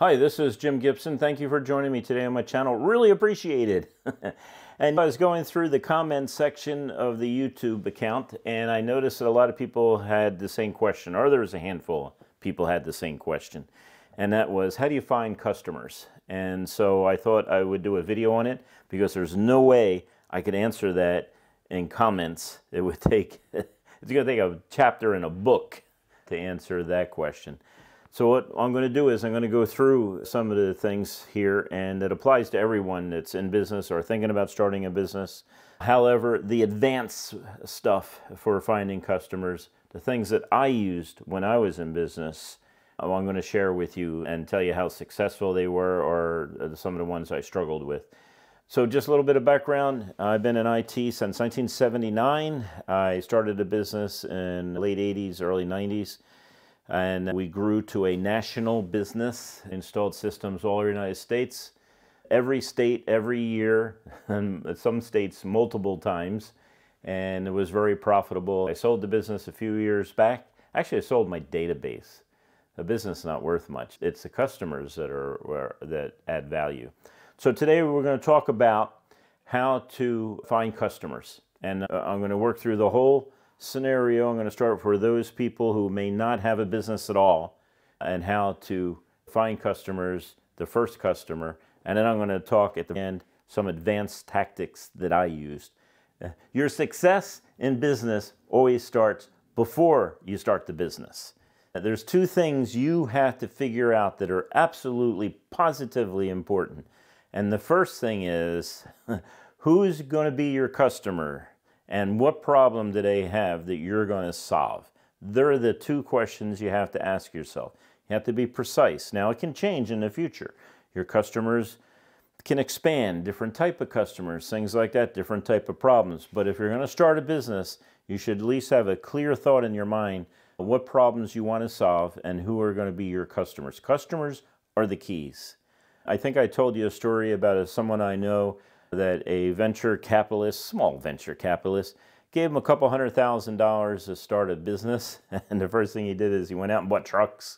Hi, this is Jim Gibson. Thank you for joining me today on my channel. Really appreciate it. And I was going through the comments section of the YouTube account, and I noticed that a lot of people had the same question, or there was a handful of people had the same question. And that was, how do you find customers? And so I thought I would do a video on it, because there's no way I could answer that in comments. It would take, it's going to take a chapter in a book to answer that question. So what I'm going to do is I'm going to go through some of the things here, and it applies to everyone that's in business or thinking about starting a business. However, the advanced stuff for finding customers, the things that I used when I was in business, I'm going to share with you and tell you how successful they were, or some of the ones I struggled with. So just a little bit of background. I've been in IT since 1979. I started a business in the late 80s, early 90s. And we grew to a national business, installed systems all over the United States. Every state, every year, and some states multiple times, and it was very profitable. I sold the business a few years back. Actually, I sold my database. The business is not worth much. It's the customers that add value. So today we're going to talk about how to find customers. And I'm going to work through the whole scenario. I'm going to start for those people who may not have a business at all, and how to find customers, the first customer, and then I'm going to talk at the end some advanced tactics that I used. Your success in business always starts before you start the business. There's two things you have to figure out that are absolutely positively important. And the first thing is, who's going to be your customer? And what problem do they have that you're going to solve? They're the two questions you have to ask yourself. You have to be precise. Now, it can change in the future. Your customers can expand, different type of customers, things like that, different type of problems. But if you're going to start a business, you should at least have a clear thought in your mind of what problems you want to solve and who are going to be your customers. Customers are the keys. I think I told you a story about someone I know that a venture capitalist, small venture capitalist, gave him a couple $100,000 to start a business. And the first thing he did is he went out and bought trucks.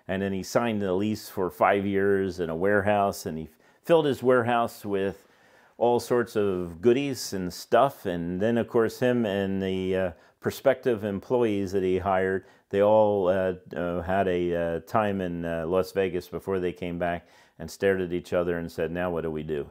And then he signed a lease for 5 years in a warehouse. And he filled his warehouse with all sorts of goodies and stuff. And then, of course, him and the prospective employees that he hired, they all had a time in Las Vegas before they came back, and stared at each other and said, now what do we do?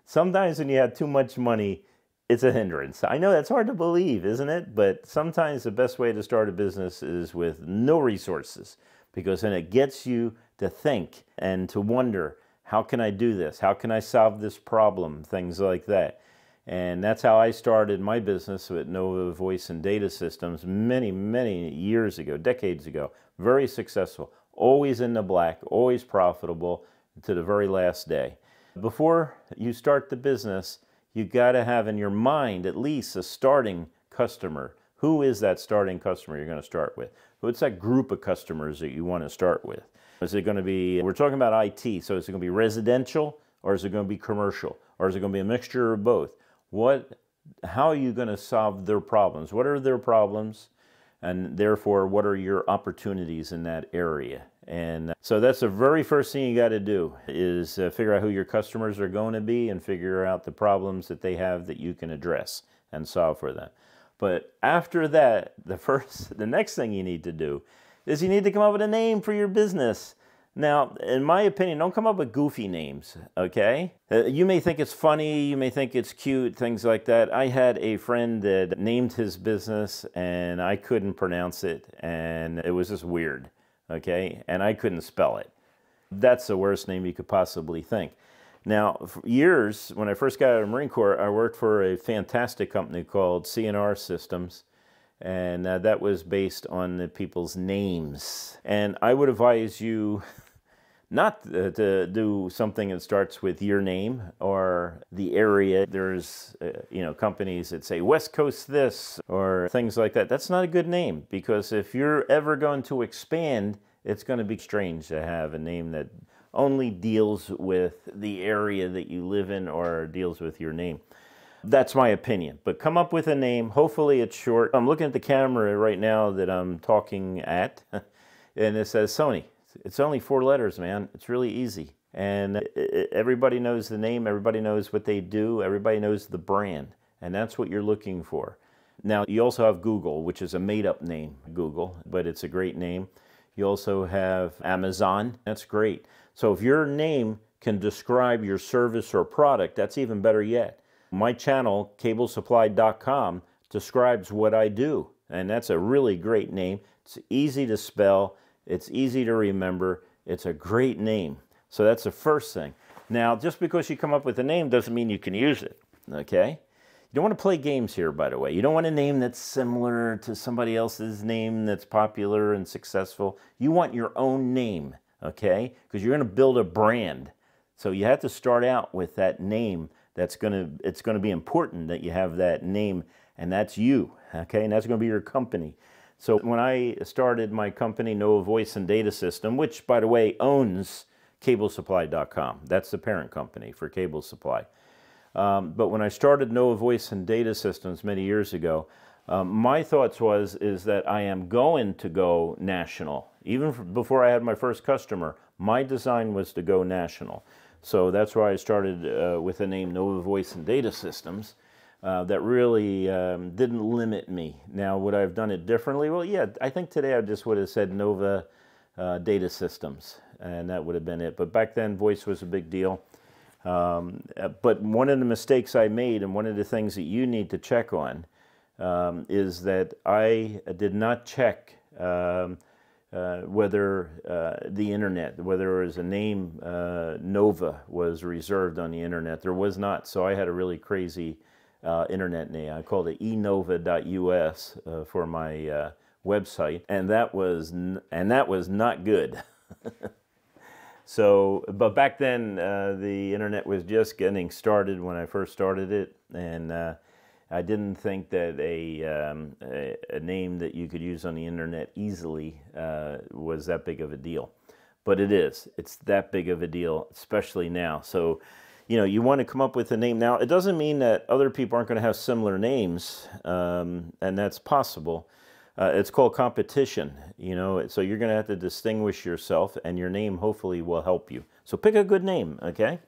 Sometimes when you have too much money, it's a hindrance. I know that's hard to believe, isn't it? But sometimes the best way to start a business is with no resources, because then it gets you to think and to wonder, how can I do this? How can I solve this problem? Things like that. And that's how I started my business with Nova Voice and Data Systems many, many years ago, decades ago. Very successful, always in the black, always profitable to the very last day. Before you start the business, you got to have in your mind at least a starting customer. Who is that starting customer you're going to start with? What's that group of customers that you want to start with? Is it going to be, we're talking about IT, so is it going to be residential, or is it going to be commercial, or is it going to be a mixture of both? How are you going to solve their problems? What are their problems? And therefore, what are your opportunities in that area? And so that's the very first thing you got to do, is figure out who your customers are going to be and figure out the problems that they have that you can address and solve for them. But after that, the next thing you need to do is you need to come up with a name for your business. Now, in my opinion, don't come up with goofy names, okay? You may think it's funny, you may think it's cute, things like that. I had a friend that named his business, and I couldn't pronounce it, and it was just weird, okay? And I couldn't spell it. That's the worst name you could possibly think. Now, for years, when I first got out of the Marine Corps, I worked for a fantastic company called CNR Systems. And that was based on the people's names. And I would advise you not to do something that starts with your name or the area. There's, companies that say West Coast this or things like that. That's not a good name, because if you're ever going to expand, it's going to be strange to have a name that only deals with the area that you live in or deals with your name. That's my opinion, but come up with a name. Hopefully it's short. I'm looking at the camera right now that I'm talking at, and it says Sony. It's only 4 letters, man. It's really easy. And everybody knows the name, everybody knows what they do, everybody knows the brand, and that's what you're looking for. Now, you also have Google, which is a made-up name, Google, but it's a great name. You also have Amazon. That's great. So if your name can describe your service or product, that's even better yet. My channel, cablesupply.com, describes what I do, and that's a really great name. It's easy to spell, it's easy to remember, it's a great name. So that's the first thing. Now, just because you come up with a name doesn't mean you can use it, okay? You don't want to play games here, by the way. You don't want a name that's similar to somebody else's name that's popular and successful. You want your own name, okay? Because you're going to build a brand. So you have to start out with that name. It's going to be important that you have that name, and that's you, okay? And that's going to be your company. So when I started my company, Nova Voice and Data System, which, by the way, owns cablesupply.com. That's the parent company for Cable Supply. But when I started Nova Voice and Data Systems many years ago, my thoughts is that I am going to go national. Even before I had my first customer, my design was to go national. So that's why I started with the name Nova Voice and Data Systems. That really didn't limit me. Now, would I have done it differently? Well, yeah, I think today I just would have said Nova Data Systems, and that would have been it. But back then, voice was a big deal. But one of the mistakes I made, and one of the things that you need to check on, is that I did not check whether the internet, whether it was a name Nova was reserved on the internet. There was not, so I had a really crazy internet name. I called it enova.us for my website, and that was not good. So, but back then the internet was just getting started when I first started it, and I didn't think that a name that you could use on the internet easily was that big of a deal. But it is. It's that big of a deal, especially now. So, you know, you want to come up with a name. Now, it doesn't mean that other people aren't going to have similar names, and that's possible. It's called competition, you know, so you're going to have to distinguish yourself, and your name hopefully will help you. So pick a good name, okay?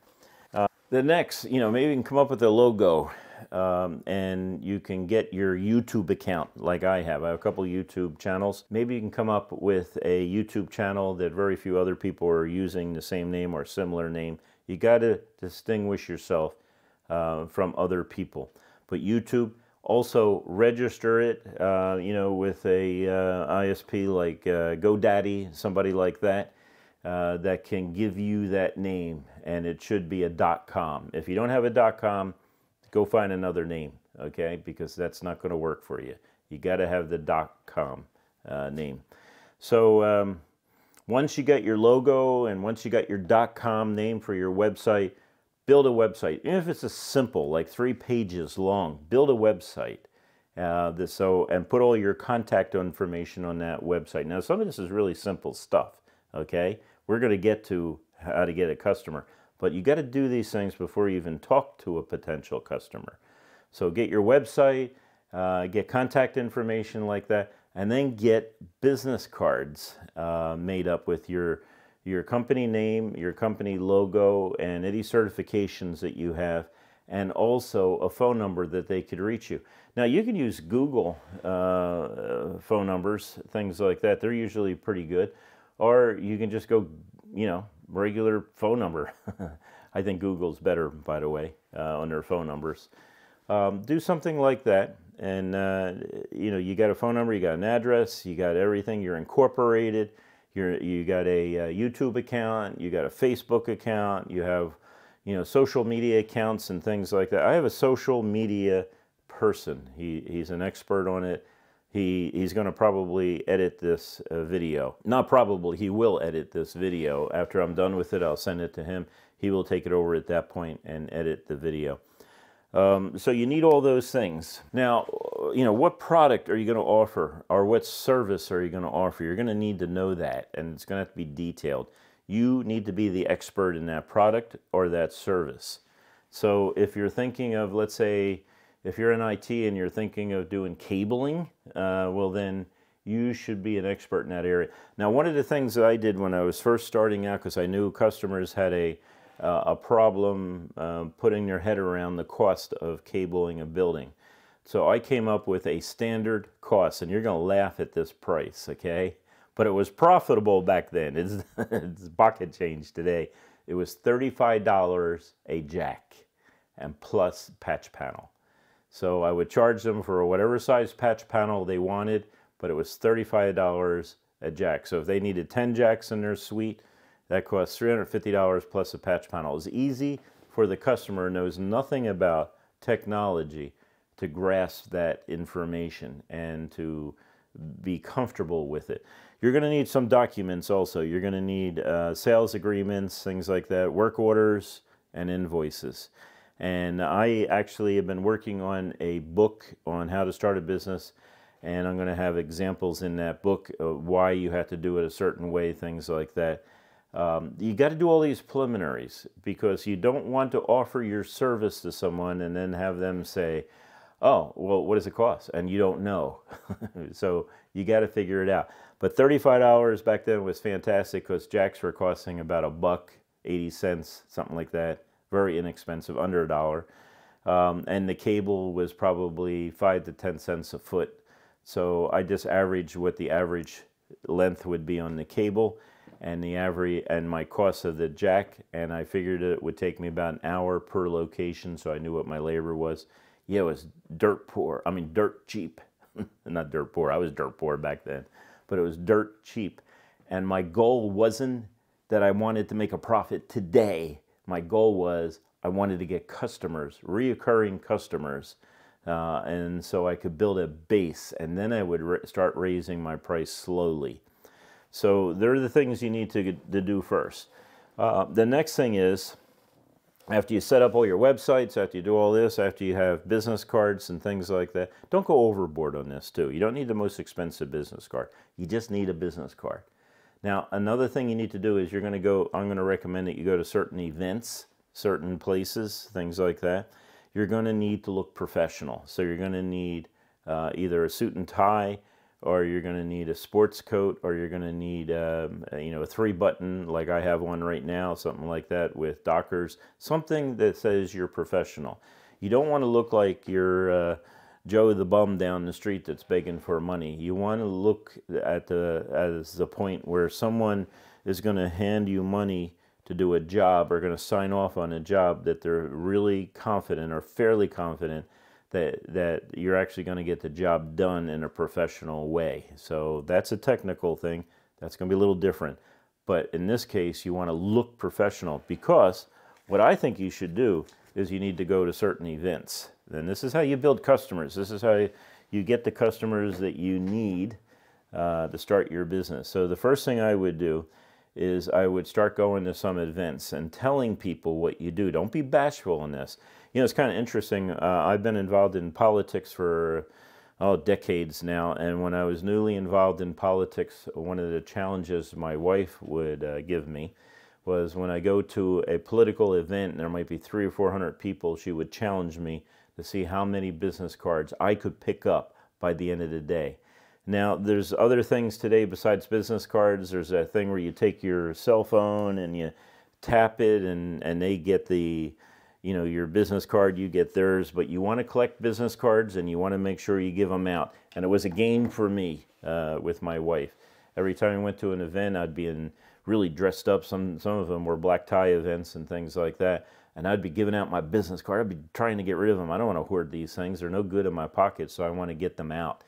The next, you know, maybe you can come up with a logo, and you can get your YouTube account like I have. I have a couple YouTube channels. Maybe you can come up with a YouTube channel that very few other people are using the same name or similar name. You got to distinguish yourself from other people. But YouTube, also register it, you know, with a ISP like GoDaddy, somebody like that, that can give you that name, and it should be a .com. If you don't have a .com, go find another name, okay? Because that's not going to work for you. You got to have the .com name. So once you got your logo and once you got your .com name for your website, build a website. Even if it's a simple, like 3 pages long, build a website. And put all your contact information on that website. Now, some of this is really simple stuff, okay? We're going to get to how to get a customer, but you got to do these things before you even talk to a potential customer. So get your website, get contact information like that, and then get business cards made up with your company name, your company logo, and any certifications that you have, and also a phone number that they could reach you. Now, you can use Google phone numbers, things like that. They're usually pretty good. Or you can just go, you know, regular phone number. I think Google's better, by the way, on their phone numbers. Do something like that. And, you know, you got a phone number, you got an address, you got everything, you're incorporated. You got a YouTube account, you got a Facebook account, you have, you know, social media accounts and things like that. I have a social media person. He's an expert on it. He's going to probably edit this video. Not probably, he will edit this video. After I'm done with it, I'll send it to him. He will take it over at that point and edit the video. So you need all those things. Now, you know, what product are you going to offer, or what service are you going to offer? You're going to need to know that, and it's going to have to be detailed. You need to be the expert in that product or that service. So if you're thinking of, let's say, if you're in IT and you're thinking of doing cabling, well then you should be an expert in that area. Now, one of the things that I did when I was first starting out, because I knew customers had a problem putting their head around the cost of cabling a building. So I came up with a standard cost, and you're going to laugh at this price, okay? But it was profitable back then. It's pocket change today. It was $35 a jack and plus patch panel. So I would charge them for whatever size patch panel they wanted, but it was $35 a jack. So if they needed 10 jacks in their suite, that cost $350 plus a patch panel. It's easy for the customer who knows nothing about technology to grasp that information and to be comfortable with it. You're going to need some documents also. You're going to need sales agreements, things like that, work orders, and invoices. And I actually have been working on a book on how to start a business, and I'm going to have examples in that book of why you have to do it a certain way, things like that. You got to do all these preliminaries, because you don't want to offer your service to someone and then have them say, oh, well, what does it cost? And you don't know. So you got to figure it out. But $35 back then was fantastic, because jacks were costing about $1.80, something like that. Very inexpensive, under $1. And the cable was probably 5 to 10 cents a foot. So I just averaged what the average length would be on the cable and the average and my cost of the jack, and I figured it would take me about an hour per location, so I knew what my labor was. Yeah, it was dirt poor. I mean, dirt cheap. Not dirt poor. I was dirt poor back then, but it was dirt cheap. And my goal wasn't that I wanted to make a profit today. My goal was I wanted to get customers, reoccurring customers, and so I could build a base, and then I would start raising my price slowly. So there are the things you need to do first. The next thing is, after you set up all your websites, after you do all this, after you have business cards and things like that, don't go overboard on this too. You don't need the most expensive business card. You just need a business card. Now, another thing you need to do is I'm going to recommend that you go to certain events, certain places, things like that. You're going to need to look professional. So you're going to need either a suit and tie, or you're going to need a sports coat, or you're going to need a 3-button, like I have one right now, something like that with Dockers, something that says you're professional. You don't want to look like you're Joe the bum down the street that's begging for money. You want to look at as the point where someone is going to hand you money to do a job, or going to sign off on a job, that they're really confident or fairly confident that you're actually going to get the job done in a professional way. So that's a technical thing. That's going to be a little different. But in this case, you want to look professional, because what I think you should do is you need to go to certain events. And this is how you build customers. This is how you get the customers that you need to start your business. So the first thing I would do is I would start going to some events and telling people what you do. Don't be bashful in this. You know, it's kind of interesting. I've been involved in politics for decades now, and when I was newly involved in politics, one of the challenges my wife would give me was, when I go to a political event and there might be 300 or 400 people, she would challenge me to see how many business cards I could pick up by the end of the day. Now, there's other things today besides business cards. There's a thing where you take your cell phone and you tap it, and they get your business card, you get theirs. But you want to collect business cards, and you want to make sure you give them out. And it was a game for me with my wife. Every time I went to an event, I'd be really dressed up. Some of them were black tie events and things like that. And I'd be giving out my business card. I'd be trying to get rid of them. I don't want to hoard these things. They're no good in my pocket, so I want to get them out.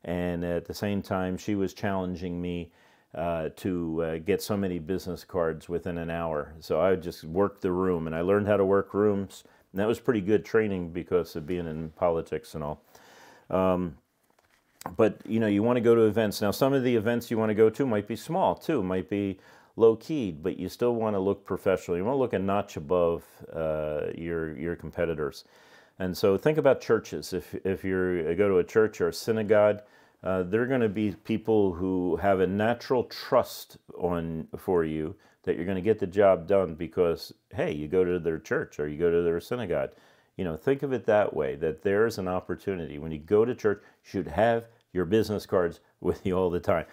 And at the same time, she was challenging me to get so many business cards within an hour. So I would just work the room, and I learned how to work rooms. And that was pretty good training because of being in politics and all. But, you want to go to events. Now, some of the events you want to go to might be small, too. Might be low-keyed, but you still want to look professional. You want to look a notch above your competitors. And so think about churches. If you go to a church or a synagogue, they're going to be people who have a natural trust for you that you're going to get the job done because, hey, you go to their church or you go to their synagogue. Think of it that way, that there's an opportunity. When you go to church, you should have your business cards with you all the time.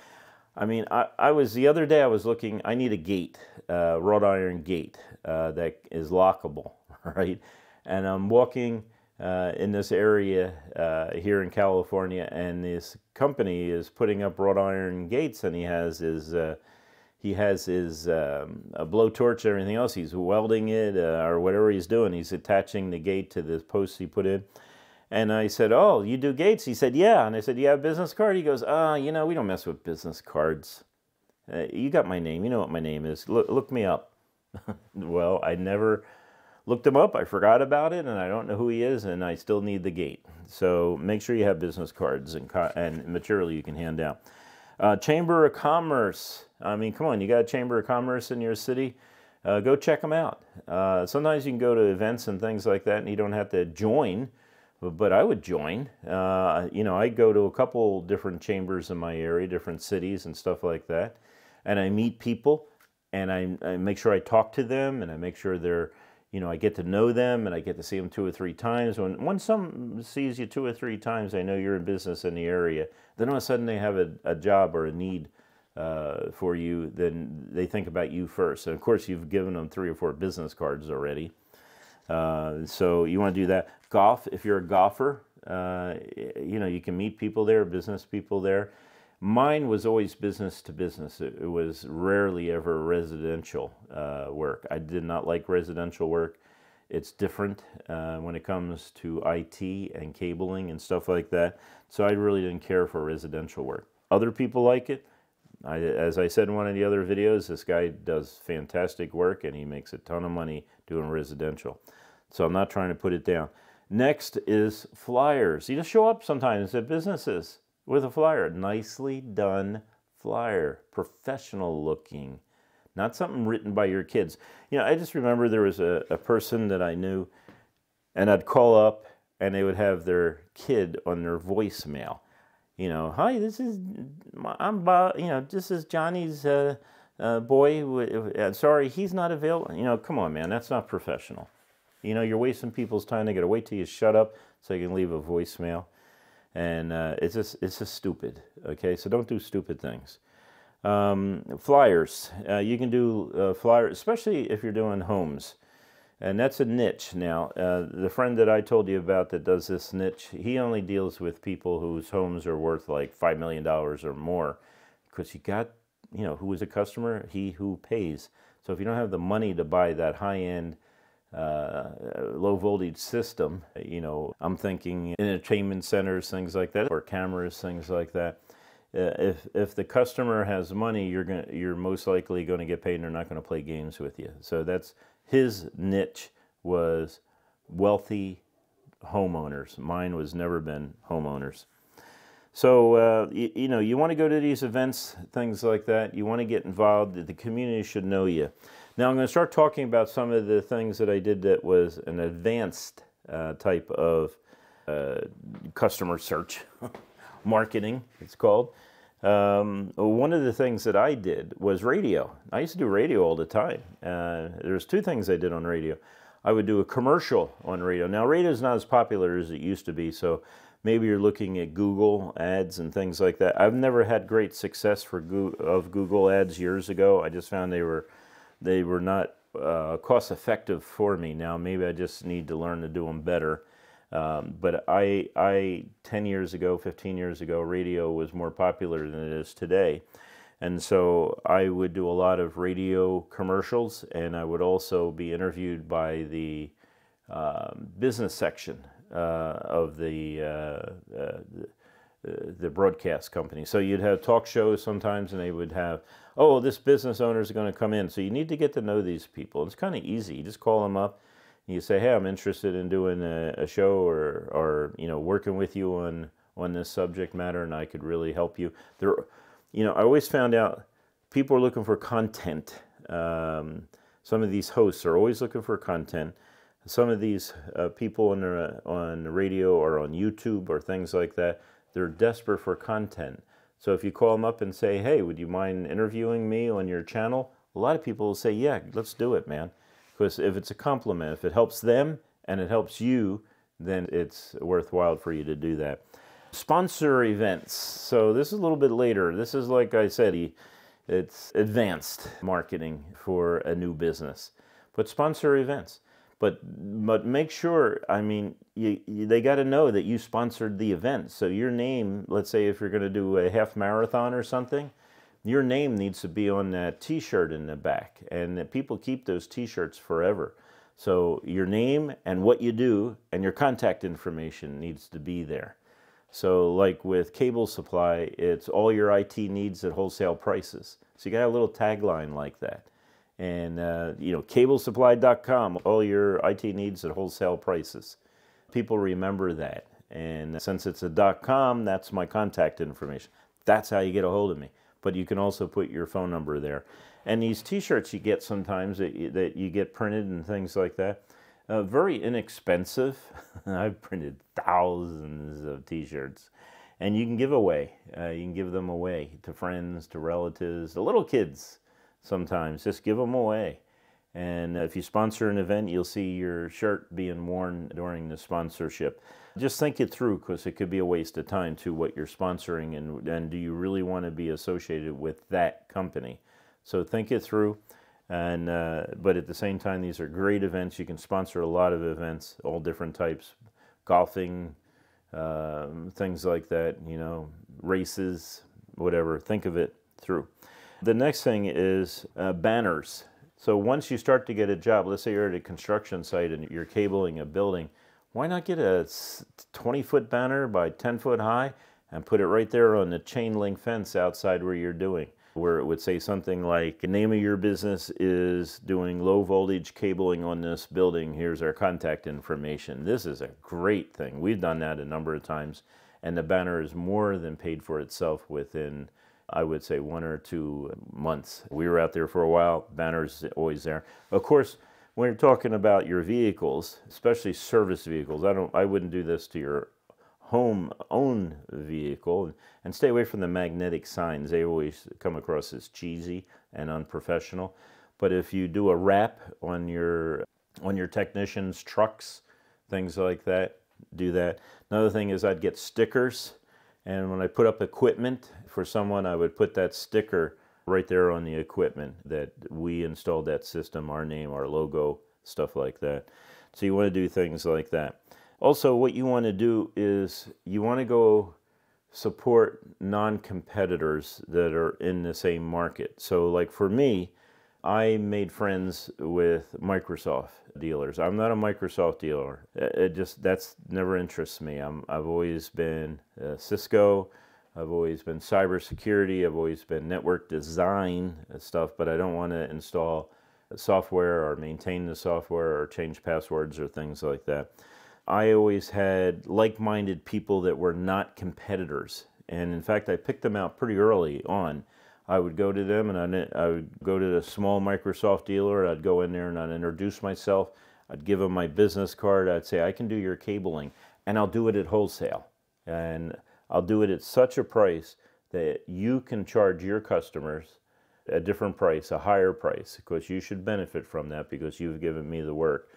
I mean, the other day I was looking, I need a gate, wrought iron gate that is lockable, right? And I'm walking in this area here in California, and this company is putting up wrought iron gates, and he has his a blowtorch and everything else. He's welding it or whatever he's doing. He's attaching the gate to the post he put in. And I said, "Oh, you do gates?" He said, "Yeah." And I said, "You have a business card?" He goes, "You know, we don't mess with business cards. You got my name. You know what my name is. Look me up." Well, I never looked him up. I forgot about it, and I don't know who he is, and I still need the gate. So make sure you have business cards and material you can hand out. Chamber of Commerce. I mean, come on, you got a Chamber of Commerce in your city? Go check them out. Sometimes you can go to events and things like that, and you don't have to join. But I would join. You know, I go to a couple different chambers in my area, different cities and stuff like that. And I meet people, and I make sure I talk to them, and I make sure they're, you know, I get to know them, and I get to see them 2 or 3 times. When someone sees you 2 or 3 times, I know you're in business in the area. Then all of a sudden they have a job or a need for you, then they think about you first. And of course, you've given them 3 or 4 business cards already. So you want to do that. Golf, if you're a golfer, you know, you can meet people there, business people there. Mine was always business to business. It was rarely ever residential work. I did not like residential work. It's different when it comes to IT and cabling and stuff like that. So I really didn't care for residential work. Other people like it. As I said in one of the other videos, this guy does fantastic work, and he makes a ton of money doing residential. So I'm not trying to put it down. Next is flyers. You just show up sometimes at businesses with a flyer. Nicely done flyer. Professional looking. Not something written by your kids. You know, I just remember there was a person that I knew, and I'd call up, and they would have their kid on their voicemail. You know, "Hi, this is Bob. You know, this is Johnny's boy. Sorry, he's not available." You know, come on, man, that's not professional. You know, you're wasting people's time. They got to wait till you shut up so you can leave a voicemail, and it's just stupid. Okay, so don't do stupid things. Flyers. You can do flyers, especially if you're doing homes. And that's a niche. Now, the friend that I told you about that does this niche, he only deals with people whose homes are worth like $5 million or more. Because you got, you know, who is a customer? He who pays. So if you don't have the money to buy that high-end, low voltage system, you know, I'm thinking entertainment centers, things like that, or cameras, things like that. If the customer has money, you're most likely going to get paid, and they're not going to play games with you. So that's his niche, was wealthy homeowners. Mine was never been homeowners. So you know, you want to go to these events, things like that. You want to get involved. The community should know you. Now I'm going to start talking about some of the things that I did that was an advanced type of customer search. Marketing, it's called. One of the things that I did was radio. I used to do radio all the time. There's 2 things I did on radio. I would do a commercial on radio. Now, radio is not as popular as it used to be, so maybe you're looking at Google ads and things like that. I've never had great success of Google ads years ago. I just found they were not cost effective for me. Now, maybe I just need to learn to do them better. But 10 years ago, 15 years ago, radio was more popular than it is today. And so I would do a lot of radio commercials, and I would also be interviewed by the business section of the broadcast company. So you'd have talk shows sometimes, and they would have, "Oh, this business owner is going to come in." So you need to get to know these people. It's kind of easy. You just call them up. You say, "Hey, I'm interested in doing a show or you know, working with you on this subject matter, and I could really help you." You know, I always found out people are looking for content. Some of these hosts are always looking for content. Some of these people on the radio or on YouTube or things like that, they're desperate for content. So if you call them up and say, "Hey, would you mind interviewing me on your channel?" A lot of people will say, "Yeah, let's do it, man." Because if it's a compliment, if it helps them and it helps you, then it's worthwhile for you to do that. Sponsor events. So this is a little bit later. This is, like I said, it's advanced marketing for a new business. But sponsor events. But make sure, I mean, they got to know that you sponsored the event. So your name, let's say if you're going to do a half marathon or something, your name needs to be on that t-shirt in the back. And that people keep those t-shirts forever. So your name and what you do and your contact information needs to be there. So like with Cable Supply, it's all your IT needs at wholesale prices. So you got a little tagline like that. And, cablesupply.com, all your IT needs at wholesale prices. People remember that. And since it's a .com, that's my contact information. That's how you get a hold of me. But you can also put your phone number there. And these t-shirts you get sometimes that you get printed and things like that. Very inexpensive. I've printed thousands of t-shirts, and you can give away. You can give them away to friends, to relatives, to little kids sometimes. Just give them away. And if you sponsor an event, you'll see your shirt being worn during the sponsorship. Just think it through, because it could be a waste of time to what you're sponsoring, and do you really want to be associated with that company? So think it through. And but at the same time, these are great events. You can sponsor a lot of events, all different types, golfing, things like that, races, whatever. Think of it through. The next thing is banners. So once you start to get a job, let's say you're at a construction site and you're cabling a building, why not get a 20-foot banner by 10 foot high and put it right there on the chain link fence outside where you're doing, where it would say something like, the name of your business is doing low voltage cabling on this building. Here's our contact information. This is a great thing. We've done that a number of times, and the banner is more than paid for itself within, I would say, 1 or 2 months. We were out there for a while. Banner's always there. Of course, when you're talking about your vehicles, especially service vehicles, I wouldn't do this to your home-owned vehicle, and stay away from the magnetic signs. They always come across as cheesy and unprofessional. But if you do a wrap on your technicians' trucks, things like that, do that. Another thing is I'd get stickers, and when I put up equipment for someone, I would put that sticker right there on the equipment that we installed that system, our name, our logo, stuff like that. So you want to do things like that. Also, what you want to do is you want to go support non-competitors that are in the same market. So like for me, I made friends with Microsoft dealers. I'm not a Microsoft dealer. That's never interests me. I've always been Cisco. I've always been cybersecurity. I've always been network design stuff, but I don't want to install software or maintain the software or change passwords or things like that. I always had like-minded people that were not competitors. And in fact, I picked them out pretty early on. I would go to them, and I would go to the small Microsoft dealer. I'd go in there and I'd introduce myself. I'd give them my business card. I'd say, I can do your cabling, and I'll do it at wholesale. And I'll do it at such a price that you can charge your customers a different price, a higher price, because you should benefit from that because you've given me the work.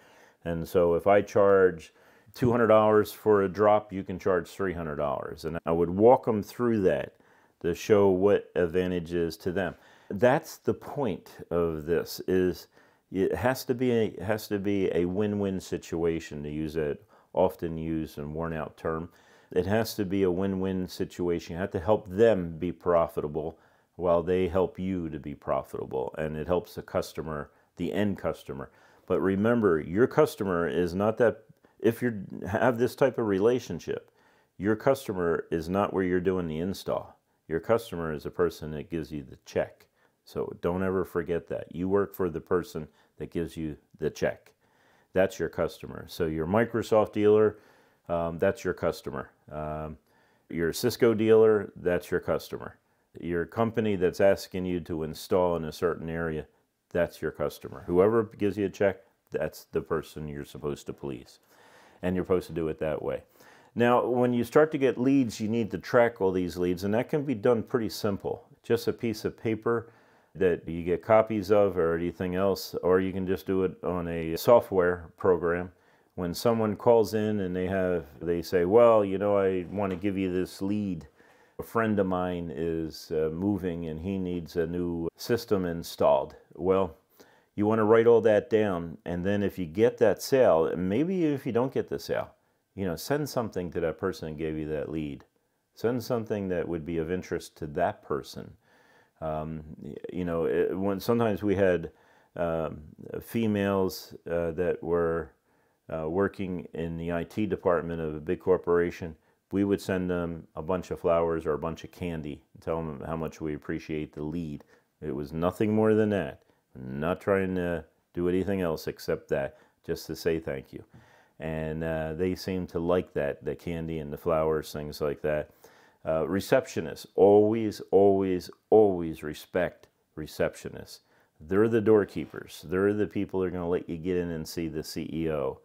And so if I charge $200 for a drop, you can charge $300. And I would walk them through that to show what advantage is to them. That's the point of this, is it has to be a win-win situation, to use that often used and worn out term. It has to be a win-win situation. You have to help them be profitable while they help you to be profitable. And it helps the customer, the end customer. But remember, your customer is not that, if you have this type of relationship, your customer is not where you're doing the install. Your customer is the person that gives you the check. So don't ever forget that. You work for the person that gives you the check. That's your customer. So your Microsoft dealer, that's your customer. Your Cisco dealer, that's your customer. Your company that's asking you to install in a certain area, that's your customer. Whoever gives you a check, that's the person you're supposed to please. And you're supposed to do it that way. Now, when you start to get leads, you need to track all these leads, and that can be done pretty simple. Just a piece of paper that you get copies of or anything else, or you can just do it on a software program when someone calls in and they say, well, you know, I want to give you this lead. A friend of mine is moving and he needs a new system installed. Well, you want to write all that down, and then if you get that sale, and maybe if you don't get the sale, you know, send something to that person who gave you that lead. Send something that would be of interest to that person. You know, when sometimes we had females that were working in the IT department of a big corporation, we would send them a bunch of flowers or a bunch of candy and tell them how much we appreciate the lead. It was nothing more than that. Not trying to do anything else except that, just to say thank you. And they seem to like that, the candy and the flowers, things like that. Receptionists, always, always, always respect receptionists. They're the doorkeepers. They're the people that are going to let you get in and see the CEO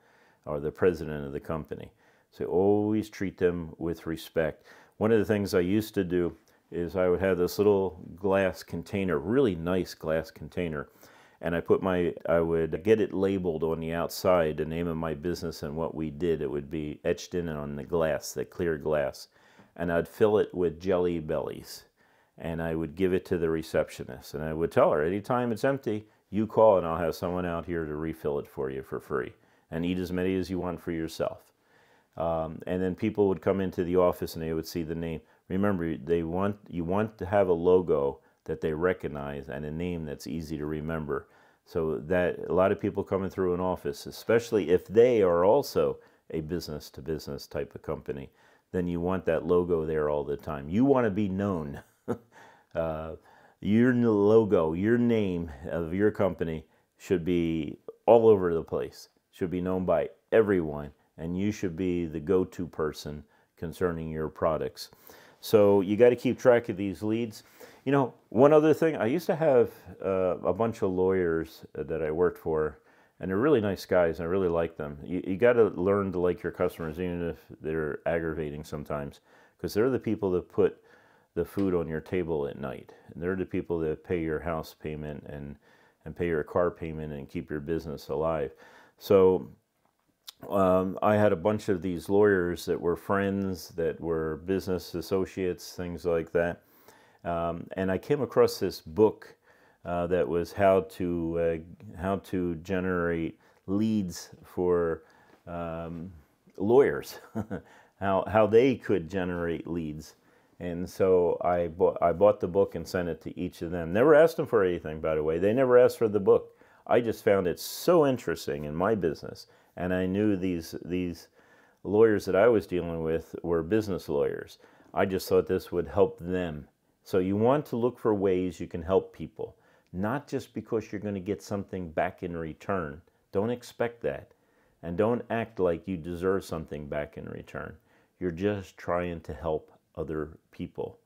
or the president of the company. So always treat them with respect. One of the things I used to do is I would have this little glass container, really nice glass container, and I would get it labeled on the outside, the name of my business and what we did. It would be etched in on the glass, the clear glass, and I'd fill it with Jelly Bellies, and I would give it to the receptionist, and I would tell her, anytime it's empty, you call and I'll have someone out here to refill it for you for free, and eat as many as you want for yourself. And then people would come into the office and they would see the name. Remember, you want to have a logo that they recognize and a name that's easy to remember. So that a lot of people coming through an office, especially if they are also a business-to-business type of company, then you want that logo there all the time. You want to be known. Your logo, your name of your company should be all over the place, should be known by everyone, and you should be the go-to person concerning your products. So you got to keep track of these leads. You know, one other thing, I used to have a bunch of lawyers that I worked for, and they're really nice guys, and I really like them. You got to learn to like your customers, even if they're aggravating sometimes, because they're the people that put the food on your table at night. And they're the people that pay your house payment and pay your car payment and keep your business alive. So I had a bunch of these lawyers that were friends, that were business associates, things like that. And I came across this book that was how to generate leads for lawyers, how they could generate leads. And so I bought the book and sent it to each of them. Never asked them for anything, by the way. They never asked for the book. I just found it so interesting in my business. And I knew these lawyers that I was dealing with were business lawyers. I just thought this would help them. So you want to look for ways you can help people, not just because you're going to get something back in return. Don't expect that. And don't act like you deserve something back in return. You're just trying to help other people.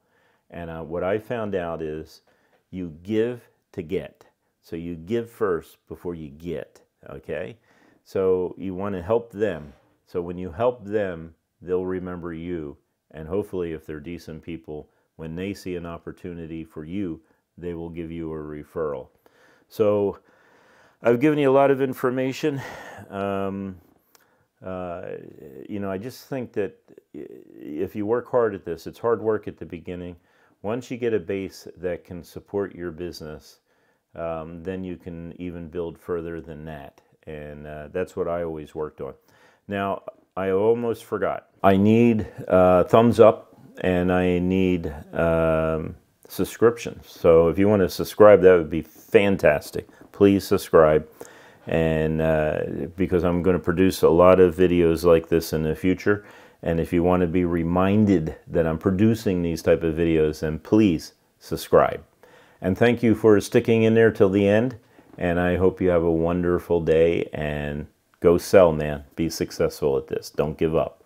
And what I found out is you give to get. So you give first before you get, okay? So you want to help them. So when you help them, they'll remember you. And hopefully, if they're decent people, when they see an opportunity for you, they will give you a referral. So I've given you a lot of information. You know, I just think that if you work hard at this, it's hard work at the beginning. Once you get a base that can support your business, then you can even build further than that. And that's what I always worked on. Now, I almost forgot. I need thumbs up and I need subscriptions. So if you want to subscribe, that would be fantastic. Please subscribe. And because I'm going to produce a lot of videos like this in the future. And if you want to be reminded that I'm producing these type of videos, then please subscribe. And thank you for sticking in there till the end. And I hope you have a wonderful day and go sell, man. Be successful at this. Don't give up.